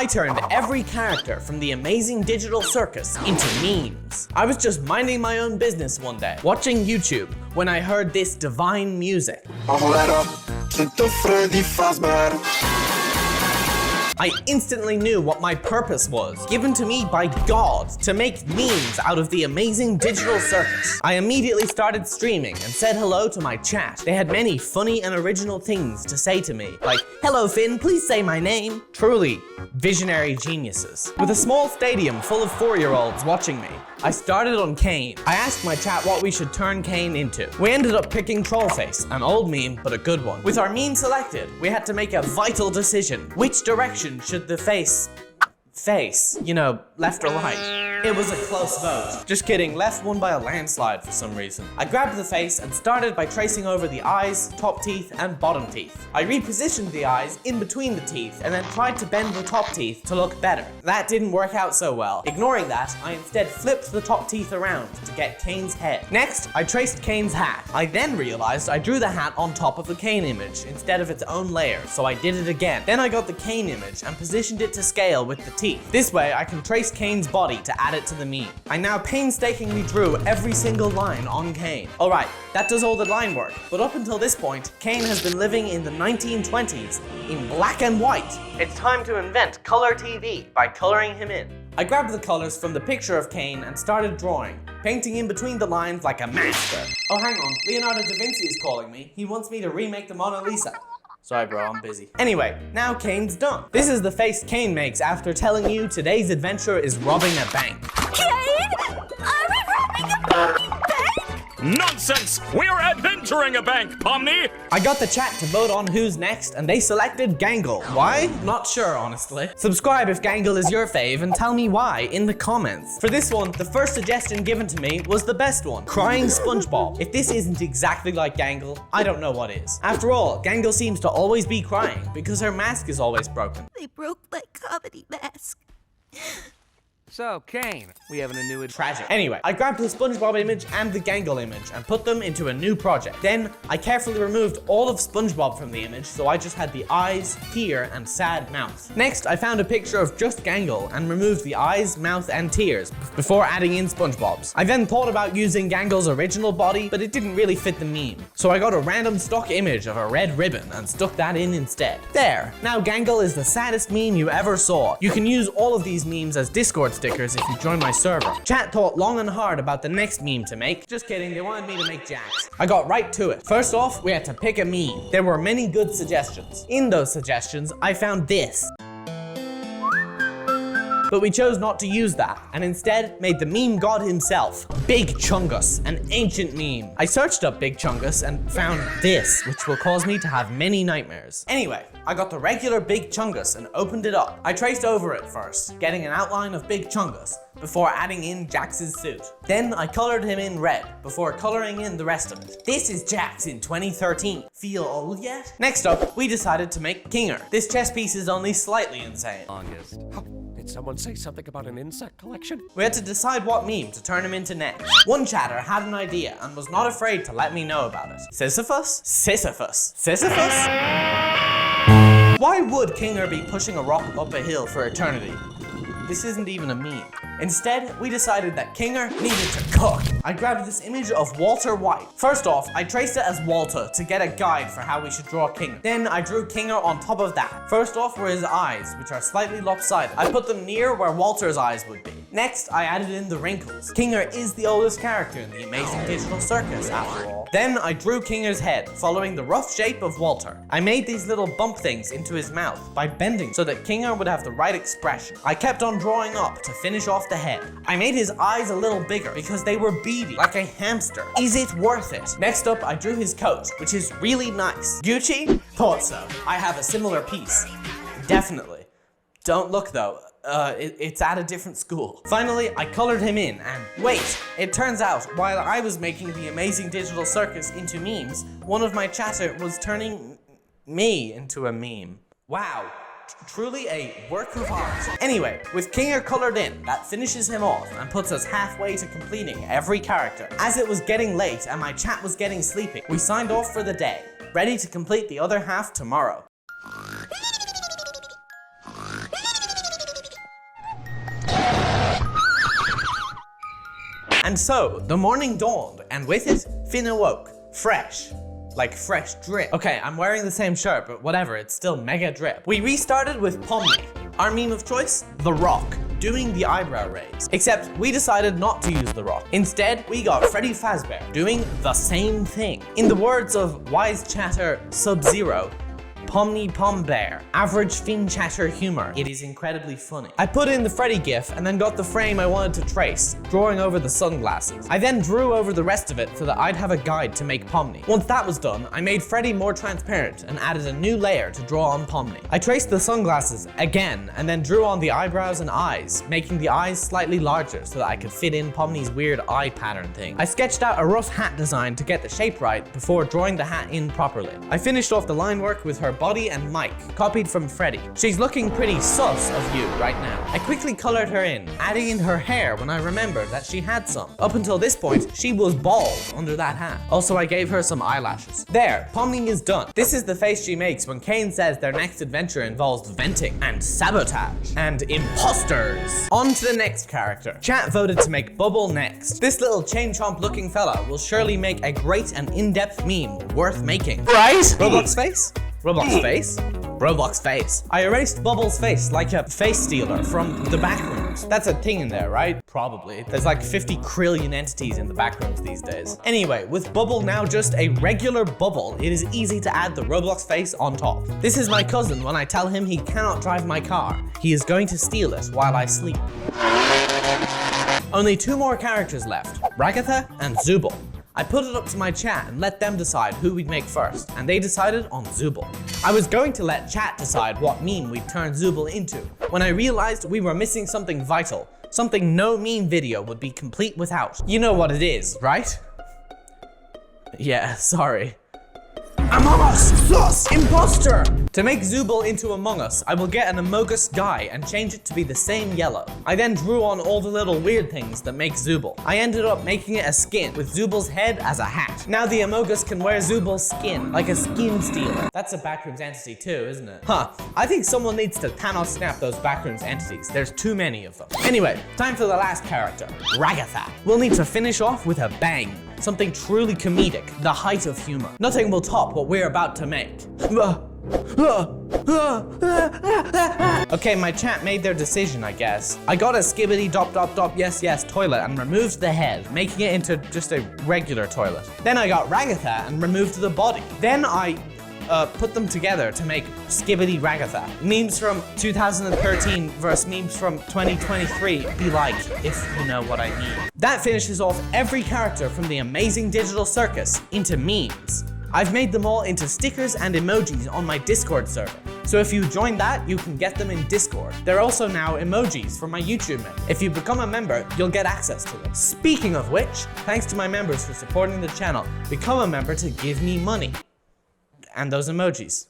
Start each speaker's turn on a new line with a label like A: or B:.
A: I turned every character from the Amazing Digital Circus into memes. I was just minding my own business one day, watching YouTube, when I heard this divine music. I instantly knew what my purpose was, given to me by God to make memes out of the Amazing Digital Circus. I immediately started streaming and said hello to my chat. They had many funny and original things to say to me, like, "Hello Finn, please say my name." Truly, visionary geniuses. With a small stadium full of 4-year-olds watching me, I started on Kane. I asked my chat what we should turn Kane into. We ended up picking Trollface, an old meme, but a good one. With our meme selected, we had to make a vital decision. Which direction should the face? You know, left or right? It was a close vote. Just kidding, left won by a landslide for some reason. I grabbed the face and started by tracing over the eyes, top teeth, and bottom teeth. I repositioned the eyes in between the teeth and then tried to bend the top teeth to look better. That didn't work out so well. Ignoring that, I instead flipped the top teeth around to get Kane's head. Next, I traced Kane's hat. I then realized I drew the hat on top of the Kane image instead of its own layer, so I did it again. Then I got the Kane image and positioned it to scale with the teeth. This way, I can trace Kane's body to add it to the meme. I now painstakingly drew every single line on Kane. Alright, that does all the line work, but up until this point, Kane has been living in the 1920s in black and white. It's time to invent color TV by coloring him in. I grabbed the colors from the picture of Kane and started drawing, painting in between the lines like a master. Oh, hang on, Leonardo da Vinci is calling me. He wants me to remake the Mona Lisa. Sorry bro, I'm busy. Anyway, now Kane's done. This is the face Kane makes after telling you today's adventure is robbing a bank.
B: Kane? Are we robbing a fucking bank?
C: Nonsense! We're adventuring a bank, Pomni!
A: I got the chat to vote on who's next, and they selected Gangle. Why? Not sure, honestly. Subscribe if Gangle is your fave, and tell me why in the comments. For this one, the first suggestion given to me was the best one, Crying SpongeBob. If this isn't exactly like Gangle, I don't know what is. After all, Gangle seems to always be crying, because her mask is always broken.
B: They broke my comedy mask.
D: So, Kane, we having a new
A: Tragic. Anyway, I grabbed the SpongeBob image and the Gangle image and put them into a new project. Then, I carefully removed all of SpongeBob from the image, so I just had the eyes, tear, and sad mouth. Next, I found a picture of just Gangle and removed the eyes, mouth, and tears before adding in SpongeBob's. I then thought about using Gangle's original body, but it didn't really fit the meme. So I got a random stock image of a red ribbon and stuck that in instead. There. Now Gangle is the saddest meme you ever saw. You can use all of these memes as Discord stickers if you join my server. Chat thought long and hard about the next meme to make. Just kidding, they wanted me to make Jax. I got right to it. First off, we had to pick a meme. There were many good suggestions. In those suggestions, I found this. But we chose not to use that, and instead made the meme god himself, Bigchungus, an ancient meme. I searched up Bigchungus and found this, which will cause me to have many nightmares. Anyway, I got the regular Bigchungus and opened it up. I traced over it first, getting an outline of Bigchungus, before adding in Jax's suit. Then I colored him in red, before coloring in the rest of it. This is Jax in 2013. Feel old yet? Next up, we decided to make Kinger. This chess piece is only slightly insane.
D: longest. Did someone say something about an insect collection?
A: We had to decide what meme to turn him into next. One chatter had an idea and was not afraid to let me know about it. Sisyphus? Sisyphus. Sisyphus? Why would Kinger be pushing a rock up a hill for eternity? This isn't even a meme. Instead, we decided that Kinger needed to cook. I grabbed this image of Walter White. First off, I traced it as Walter to get a guide for how we should draw Kinger. Then I drew Kinger on top of that. First off were his eyes, which are slightly lopsided. I put them near where Walter's eyes would be. Next, I added in the wrinkles. Kinger is the oldest character in the Amazing Digital Circus, after all. Then I drew Kinger's head, following the rough shape of Walter. I made these little bump things into his mouth by bending so that Kinger would have the right expression. I kept on drawing up to finish off the head. I made his eyes a little bigger because they were beady, like a hamster. Is it worth it? Next up, I drew his coat, which is really nice. Gucci? Thought so. I have a similar piece. Definitely. Don't look though. It's at a different school. Finally, I colored him in, and wait, it turns out while I was making the Amazing Digital Circus into memes, one of my chatter was turning me into a meme. Wow. Truly a work of art. Anyway, with Kinger colored in, that finishes him off and puts us halfway to completing every character. As it was getting late and my chat was getting sleepy, we signed off for the day, ready to complete the other half tomorrow. And so, the morning dawned, and with it, Finn awoke, fresh. Like fresh drip. Okay, I'm wearing the same shirt, but whatever, it's still mega drip. We restarted with Pomni. Our meme of choice, The Rock, doing the eyebrow raise. Except we decided not to use The Rock. Instead, we got Freddy Fazbear doing the same thing. In the words of wise chatter Sub-Zero, Pomni Pom Bear, average Finn chatter humor. It is incredibly funny. I put in the Freddy gif and then got the frame I wanted to trace, drawing over the sunglasses. I then drew over the rest of it so that I'd have a guide to make Pomni. Once that was done, I made Freddy more transparent and added a new layer to draw on Pomni. I traced the sunglasses again and then drew on the eyebrows and eyes, making the eyes slightly larger so that I could fit in Pomni's weird eye pattern thing. I sketched out a rough hat design to get the shape right before drawing the hat in properly. I finished off the line work with her body and mic, copied from Freddy. She's looking pretty sus of you right now. I quickly colored her in, adding in her hair when I remembered that she had some. Up until this point, she was bald under that hat. Also, I gave her some eyelashes. There, Pomni is done. This is the face she makes when Kane says their next adventure involves venting and sabotage and imposters. On to the next character. Chat voted to make Bubble next. This little chain chomp looking fella will surely make a great and in-depth meme worth making. Right? Roblox face? Roblox face? Roblox face. I erased Bubble's face like a face stealer from the backrooms. That's a thing in there, right? Probably. There's like 50 trillion entities in the backrooms these days. Anyway, with Bubble now just a regular bubble, it is easy to add the Roblox face on top. This is my cousin when I tell him he cannot drive my car. He is going to steal it while I sleep. Only 2 more characters left, Ragatha and Zooble. I put it up to my chat and let them decide who we'd make first, and they decided on Zooble. I was going to let chat decide what meme we'd turn Zooble into, when I realized we were missing something vital, something no meme video would be complete without. You know what it is, right? Yeah, sorry. Among Us! Sus! Imposter! To make Zooble into Among Us, I will get an Amogus guy and change it to be the same yellow. I then drew on all the little weird things that make Zooble. I ended up making it a skin with Zooble's head as a hat. Now the Amogus can wear Zooble's skin, like a skin stealer. That's a Backrooms entity too, isn't it? Huh, I think someone needs to Thanos snap those Backrooms entities. There's too many of them. Anyway, time for the last character, Ragatha. We'll need to finish off with a bang. Something truly comedic, the height of humor. Nothing will top what we're about to make. Okay, my chat made their decision, I guess. I got a skibbity dop dop dop yes yes toilet and removed the head, making it into just a regular toilet. Then I got Ragatha and removed the body. Then I put them together to make Skibbity Ragatha. Memes from 2013 versus memes from 2023 be like, if you know what I mean. That finishes off every character from the Amazing Digital Circus into memes. I've made them all into stickers and emojis on my Discord server. So if you join that, you can get them in Discord. There are also now emojis for my YouTube member. If you become a member, you'll get access to them. Speaking of which, thanks to my members for supporting the channel. Become a member to give me money. And those emojis.